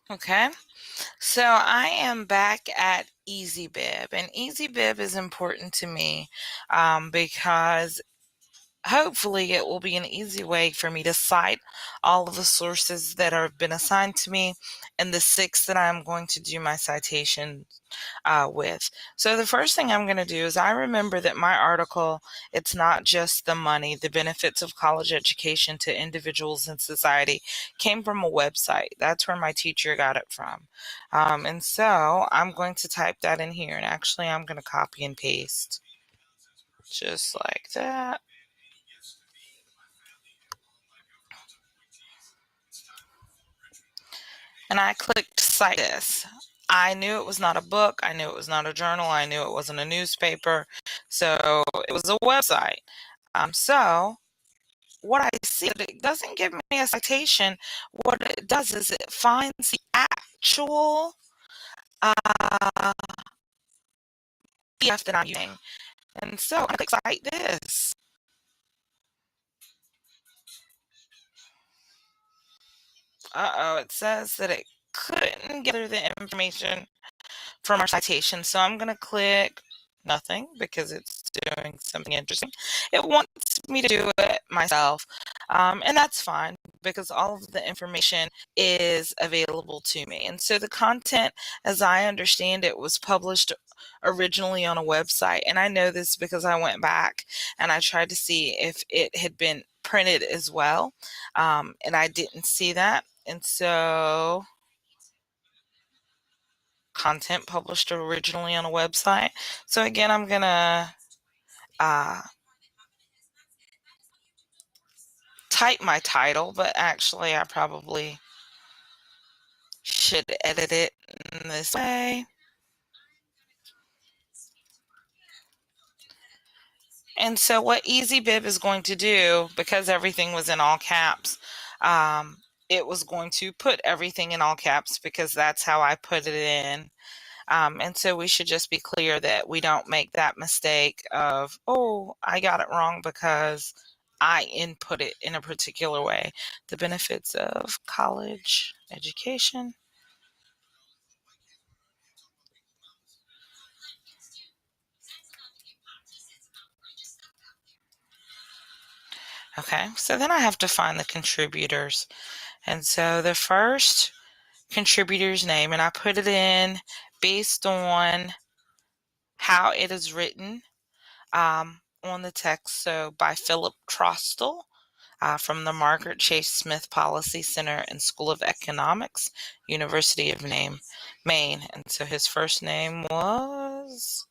Okay, so I am back at EasyBib, and EasyBib is important to me because hopefully it will be an easy way for me to cite all of the sources that have been assigned to me and the 6 that I'm going to do my citation with. So the first thing I'm going to do is I remember that my article, it's not just the money, the benefits of college education to individuals and society, came from a website. That's where my teacher got it from. And so I'm going to type that in here, and actually I'm going to copy and paste just like that. And I clicked cite this. I knew it was not a book. I knew it was not a journal. I knew it wasn't a newspaper. So it was a website. So what I see, it doesn't give me a citation. What it does is it finds the actual PDF that I'm using. And so I click cite this. It says that it couldn't gather the information from our citation. So I'm going to click nothing because it's doing something interesting. It wants me to do it myself. And that's fine because all of the information is available to me. And so the content, as I understand it, was published originally on a website. And I know this because I went back and I tried to see if it had been printed as well. And I didn't see that. And so content published originally on a website. So again, I'm gonna uh, type my title, but actually I probably should edit it in this way. And so what EasyBib is going to do, because everything was in all caps, it was going to put everything in all caps because that's how I put it in. And so we should just be clear that we don't make that mistake of, oh, I got it wrong because I input it in a particular way. The benefits of college education. Okay, so then I have to find the contributors. And so the first contributor's name, and I put it in based on how it is written on the text. So by Philip Trostel. From the Margaret Chase Smith Policy Center and School of Economics, University of Maine. And so his first name was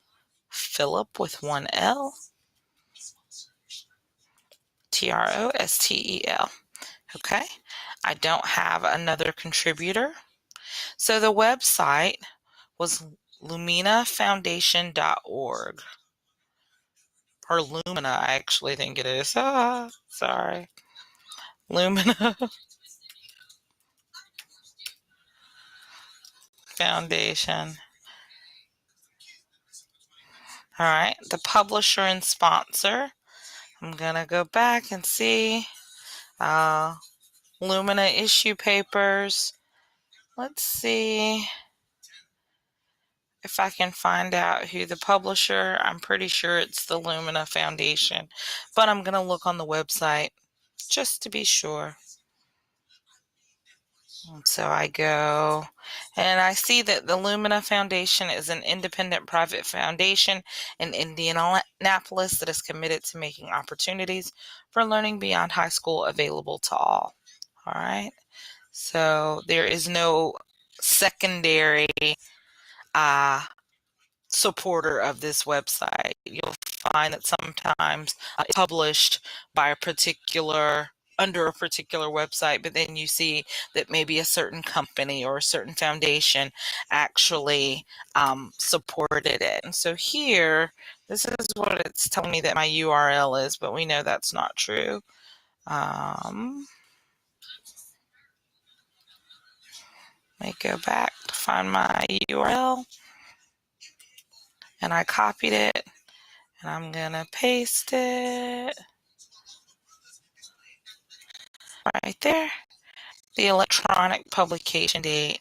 Philip with one L, Trostel. Okay. I don't have another contributor. So the website was luminafoundation.org. Or Lumina, I actually think it is. Sorry. Lumina Foundation. All right, the publisher and sponsor. I'm going to go back and see Lumina issue papers. Let's see if I can find out who the publisher. I'm pretty sure it's the Lumina Foundation, but I'm going to look on the website just to be sure. So I go and I see that the Lumina Foundation is an independent private foundation in Indianapolis that is committed to making opportunities for learning beyond high school available to all. All right. So there is no secondary supporter of this website. You'll find that sometimes it's published by a particular under a particular website, but then you see that maybe a certain company or a certain foundation actually supported it. And so here, this is what it's telling me that my URL is, but we know that's not true. Let me go back to find my URL. And I copied it, and I'm going to paste it right there. The electronic publication date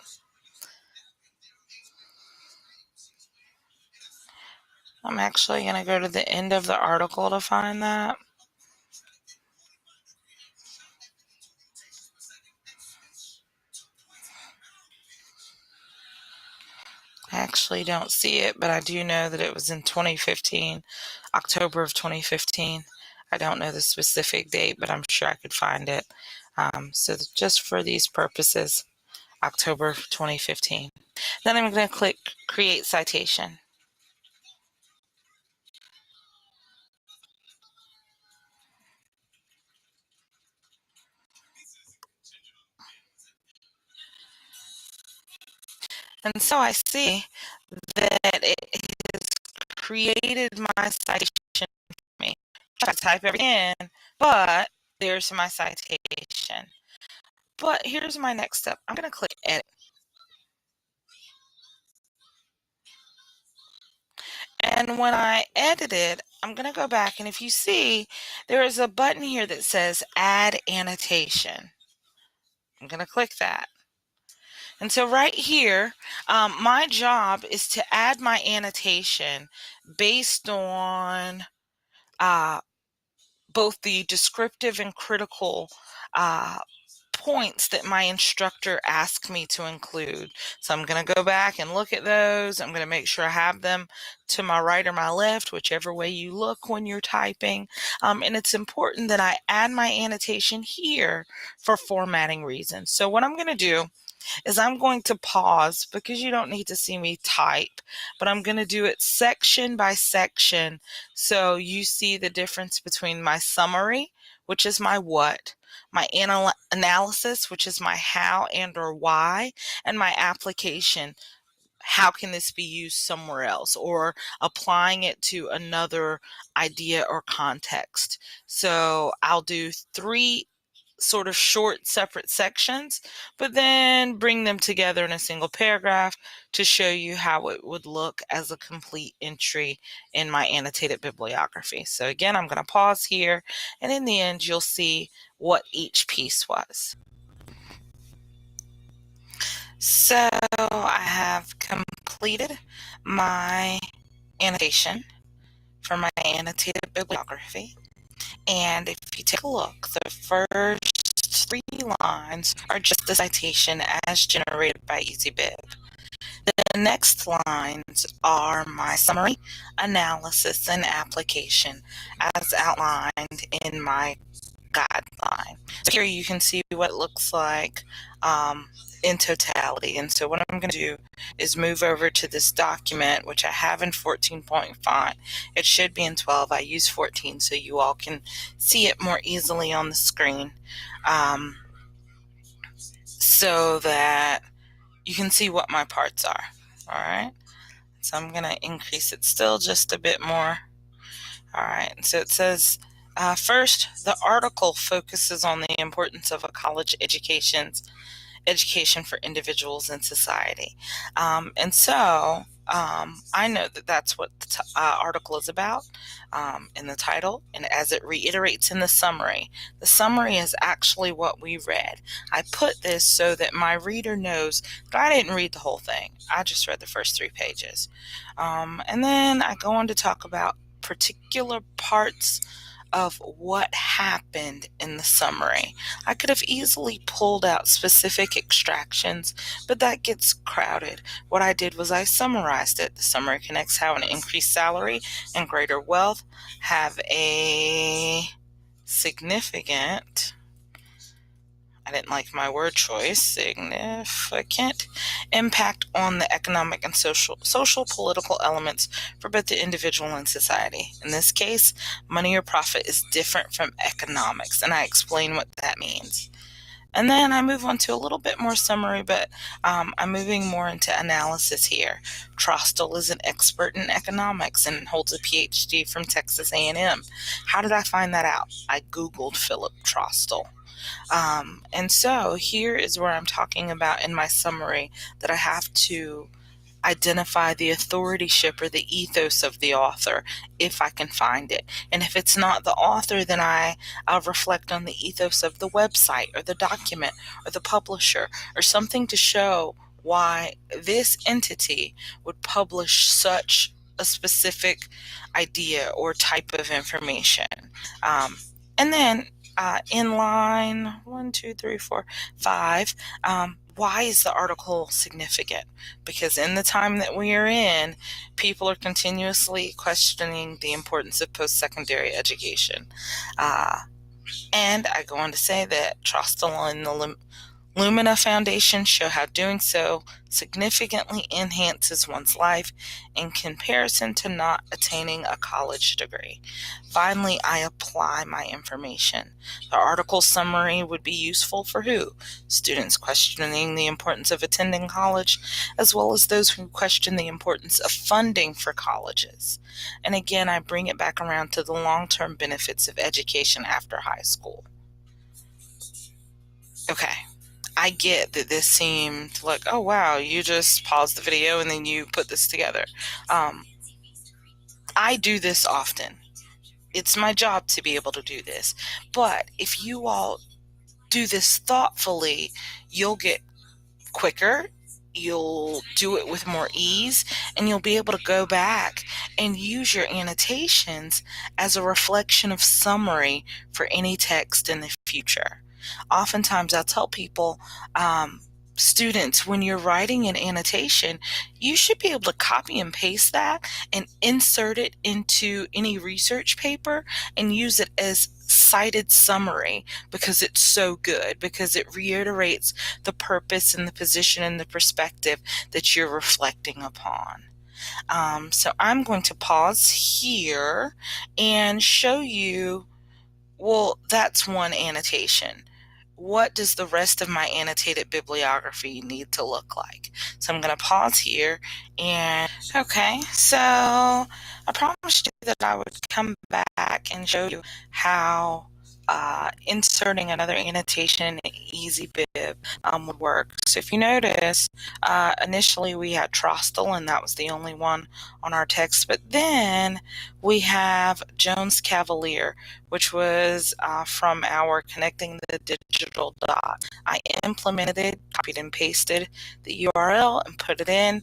I'm actually going to go to the end of the article to find that. I actually don't see it, but I do know that it was in 2015, October of 2015. I don't know the specific date, but I'm sure I could find it. So just for these purposes, October 2015. Then I'm going to click Create Citation. And so I see that it has created my citation for me. I type everything in, but there's my citation. But here's my next step. I'm going to click Edit. And when I edit it, I'm going to go back, and if you see, there is a button here that says Add Annotation. I'm going to click that. And so right here, my job is to add my annotation based on both the descriptive and critical points that my instructor asked me to include. So I'm going to go back and look at those. I'm going to make sure I have them to my right or my left, whichever way you look when you're typing. And it's important that I add my annotation here for formatting reasons. So what I'm going to do is I'm going to pause because you don't need to see me type, but I'm going to do it section by section so you see the difference between my summary, which is my what, my analysis, which is my how and or why, and my application. How can this be used somewhere else, or applying it to another idea or context? So I'll do 3 sort of short separate sections, but then bring them together in a single paragraph to show you how it would look as a complete entry in my annotated bibliography. So again, I'm going to pause here, and in the end, you'll see what each piece was. So I have completed my annotation for my annotated bibliography. And if you take a look, the first 3 lines are just the citation as generated by EasyBib. The next lines are my summary, analysis, and application as outlined in my guideline. So here you can see what it looks like in totality. And so what I'm going to do is move over to this document, which I have in 14-point font. It should be in 12. I use 14 so you all can see it more easily on the screen, so that you can see what my parts are. All right. So I'm going to increase it still just a bit more. All right. So it says, first, the article focuses on the importance of a college education for individuals and society. And so I know that that's what the article is about in the title, and as it reiterates in the summary is actually what we read. I put this so that my reader knows that I didn't read the whole thing. I just read the first 3 pages. And then I go on to talk about particular parts of what happened in the summary. I could have easily pulled out specific extractions, but that gets crowded. What I did was I summarized it. The summary connects how an increased salary and greater wealth have a significant, I didn't like my word choice, significant impact on the economic and social political elements for both the individual and society. In this case, money or profit is different from economics, and I explain what that means. And then I move on to a little bit more summary, but I'm moving more into analysis here. Trostel is an expert in economics and holds a PhD from Texas A&M. How did I find that out? I Googled Philip Trostel. And so here is where I'm talking about in my summary that I have to identify the authorship or the ethos of the author if I can find it. And if it's not the author, then I'll reflect on the ethos of the website or the document or the publisher or something to show why this entity would publish such a specific idea or type of information. Um, and then in line 1, 2, 3, 4, 5, why is the article significant? Because in the time that we are in, people are continuously questioning the importance of post-secondary education. And I go on to say that Trostel and the Lumina Foundation show how doing so significantly enhances one's life in comparison to not attaining a college degree. Finally, I apply my information. The article summary would be useful for who? Students questioning the importance of attending college, as well as those who question the importance of funding for colleges. And again, I bring it back around to the long-term benefits of education after high school. Okay. I get that this seemed like, oh wow, you just paused the video and then you put this together. I do this often. It's my job to be able to do this. But if you all do this thoughtfully, you'll get quicker, you'll do it with more ease, and you'll be able to go back and use your annotations as a reflection of summary for any text in the future. Oftentimes I tell people, students, when you're writing an annotation, you should be able to copy and paste that and insert it into any research paper and use it as cited summary, because it's so good, because it reiterates the purpose and the position and the perspective that you're reflecting upon. So I'm going to pause here and show you, well, that's one annotation. What does the rest of my annotated bibliography need to look like? So I'm going to pause here and, okay, so I promised you that I would come back and show you how inserting another annotation in AnnBib would work. So if you notice, initially we had Trostel, and that was the only one on our text, but then we have Jones Cavalier, which was from our Connecting the Digital Dot. I implemented it, copied and pasted the URL and put it in,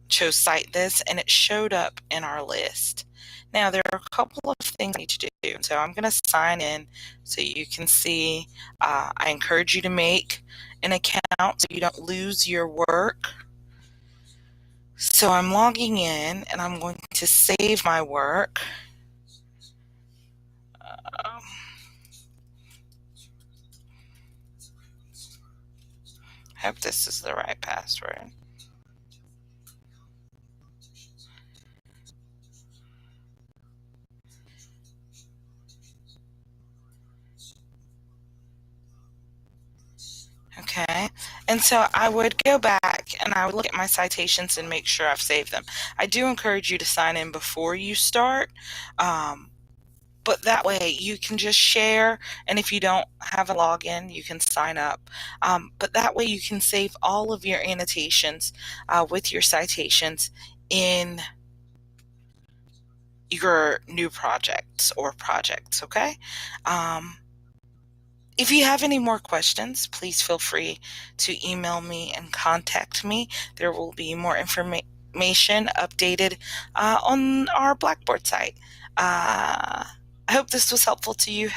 chose Cite This, and it showed up in our list. Now, there are a couple of things I need to do. So I'm going to sign in so you can see. I encourage you to make an account so you don't lose your work. So I'm logging in and I'm going to save my work. I hope this is the right password. Okay, and so I would go back and I would look at my citations and make sure I've saved them. I do encourage you to sign in before you start, but that way you can just share, and if you don't have a login, you can sign up. But that way you can save all of your annotations with your citations in your new projects or projects, okay? If you have any more questions, please feel free to email me and contact me. There will be more information updated on our Blackboard site. I hope this was helpful to you.